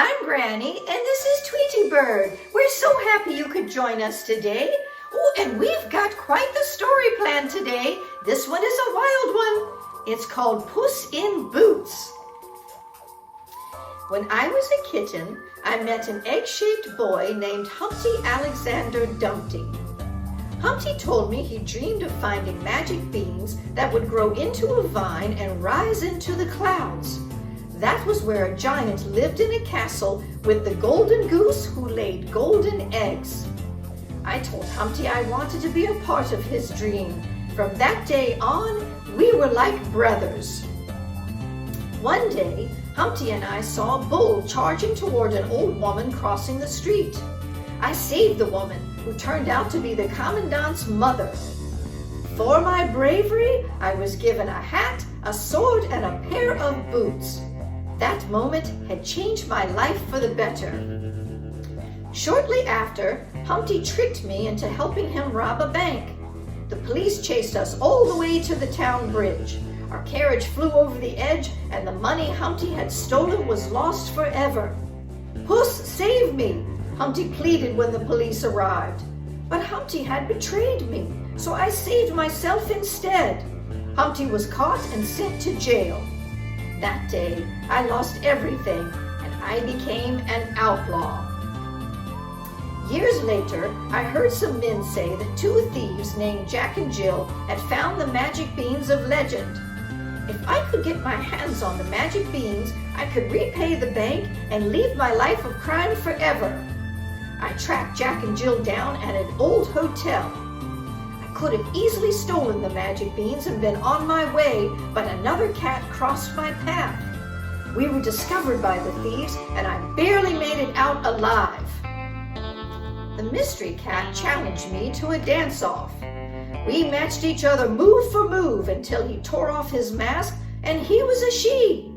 I'm Granny, and this is Tweety Bird. We're so happy you could join us today. Oh, and we've got quite the story planned today. This one is a wild one. It's called Puss in Boots. When I was a kitten, I met an egg-shaped boy named Humpty Alexander Dumpty. Humpty told me he dreamed of finding magic beans that would grow into a vine and rise into the clouds. That was where a giant lived in a castle with the golden goose who laid golden eggs. I told Humpty I wanted to be a part of his dream. From that day on, we were like brothers. One day, Humpty and I saw a bull charging toward an old woman crossing the street. I saved the woman, who turned out to be the commandant's mother. For my bravery, I was given a hat, a sword, and a pair of boots. That moment had changed my life for the better. Shortly after, Humpty tricked me into helping him rob a bank. The police chased us all the way to the town bridge. Our carriage flew over the edge, and the money Humpty had stolen was lost forever. "Puss, save me!" Humpty pleaded when the police arrived. But Humpty had betrayed me, so I saved myself instead. Humpty was caught and sent to jail. That day, I lost everything, and I became an outlaw. Years later, I heard some men say that two thieves named Jack and Jill had found the magic beans of legend. If I could get my hands on the magic beans, I could repay the bank and leave my life of crime forever. I tracked Jack and Jill down at an old hotel. I could have easily stolen the magic beans and been on my way, but another cat crossed my path. We were discovered by the thieves, and I barely made it out alive. The mystery cat challenged me to a dance-off. We matched each other move for move until he tore off his mask, and he was a she.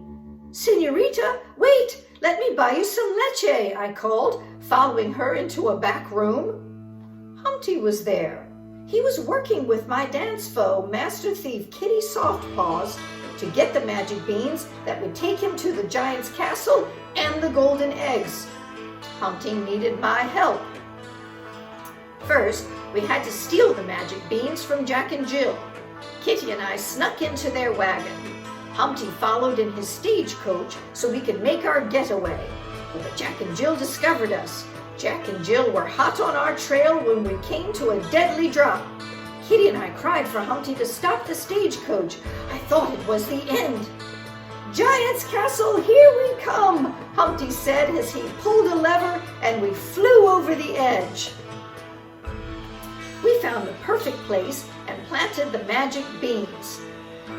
"Senorita, wait, let me buy you some leche," I called, following her into a back room. Humpty was there. He was working with my dance foe, Master Thief Kitty Softpaws, to get the magic beans that would take him to the giant's castle and the golden eggs. Humpty needed my help. First, we had to steal the magic beans from Jack and Jill. Kitty and I snuck into their wagon. Humpty followed in his stagecoach so we could make our getaway. But Jack and Jill discovered us. Jack and Jill were hot on our trail when we came to a deadly drop. Kitty and I cried for Humpty to stop the stagecoach. I thought it was the end. "Giant's castle, here we come," Humpty said as he pulled a lever and we flew over the edge. We found the perfect place and planted the magic beans.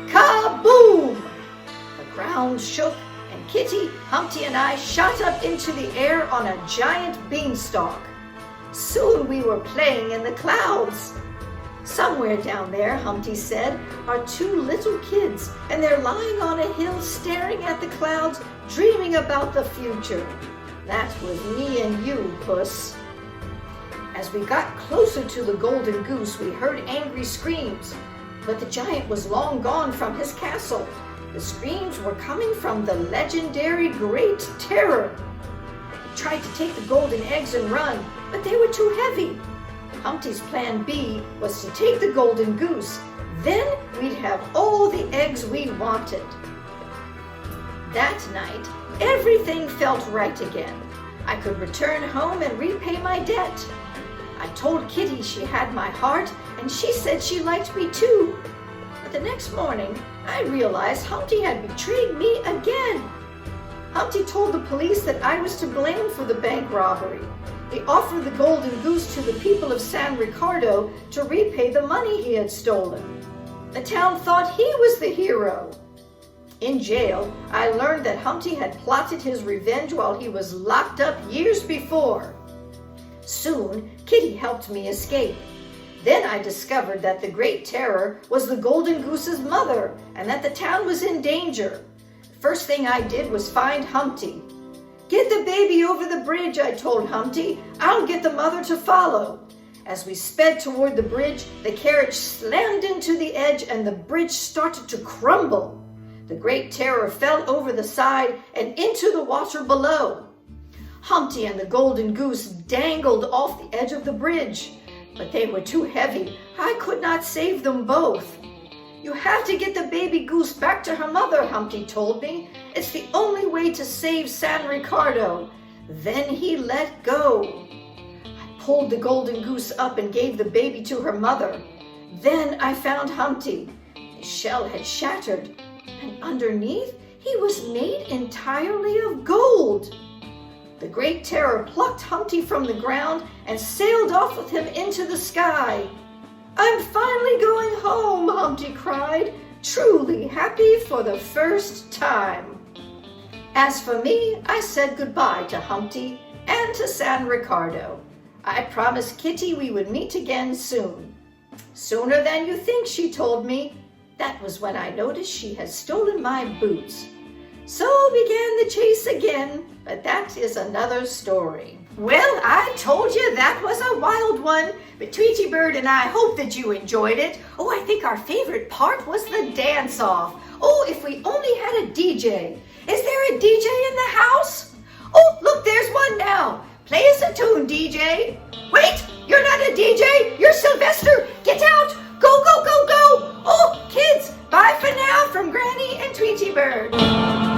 Kaboom! The ground shook, and Kitty, Humpty, and I shot up into the air on a giant beanstalk. Soon we were playing in the clouds. "Somewhere down there," Humpty said, "are two little kids, and they're lying on a hill staring at the clouds, dreaming about the future." That was me and you, Puss. As we got closer to the golden goose, we heard angry screams. But the giant was long gone from his castle. The screams were coming from the legendary Great Terror. He tried to take the golden eggs and run, but they were too heavy. Humpty's plan B was to take the golden goose. Then we'd have all the eggs we wanted. That night, everything felt right again. I could return home and repay my debt. I told Kitty she had my heart, and she said she liked me too. But the next morning, I realized Humpty had betrayed me again. Humpty told the police that I was to blame for the bank robbery. He offered the golden goose to the people of San Ricardo to repay the money he had stolen. The town thought he was the hero. In jail, I learned that Humpty had plotted his revenge while he was locked up years before. Soon, Kitty helped me escape. Then I discovered that the Great Terror was the golden goose's mother and that the town was in danger. The first thing I did was find Humpty. "Get the baby over the bridge," I told Humpty. "I'll get the mother to follow." As we sped toward the bridge, the carriage slammed into the edge and the bridge started to crumble. The Great Terror fell over the side and into the water below. Humpty and the golden goose dangled off the edge of the bridge, but they were too heavy. I could not save them both. You have to get the baby goose back to her mother, Humpty told me. It's the only way to save San Ricardo. Then he let go. I pulled the golden goose up and gave the baby to her mother. Then I found Humpty. His shell had shattered, and underneath he was made entirely of gold. The Great Terror plucked Humpty from the ground and sailed off with him into the sky. I'm finally going home, Humpty cried, truly happy for the first time. As for me, I said goodbye to Humpty and to San Ricardo. I promised Kitty we would meet again soon. Sooner than you think, she told me. That was when I noticed she had stolen my boots. So began the chase again, but that is another story. Well, I told you that was a wild one, but Tweety Bird and I hope that you enjoyed it. Oh, I think our favorite part was the dance-off. Oh, if we only had a DJ. Is there a DJ in the house? Oh, look, there's one now. Play us a tune, DJ. Wait, you're not a DJ. You're Sylvester. Get out. Go, go, go, go. Oh, kids, bye for now from Granny and Tweety Bird.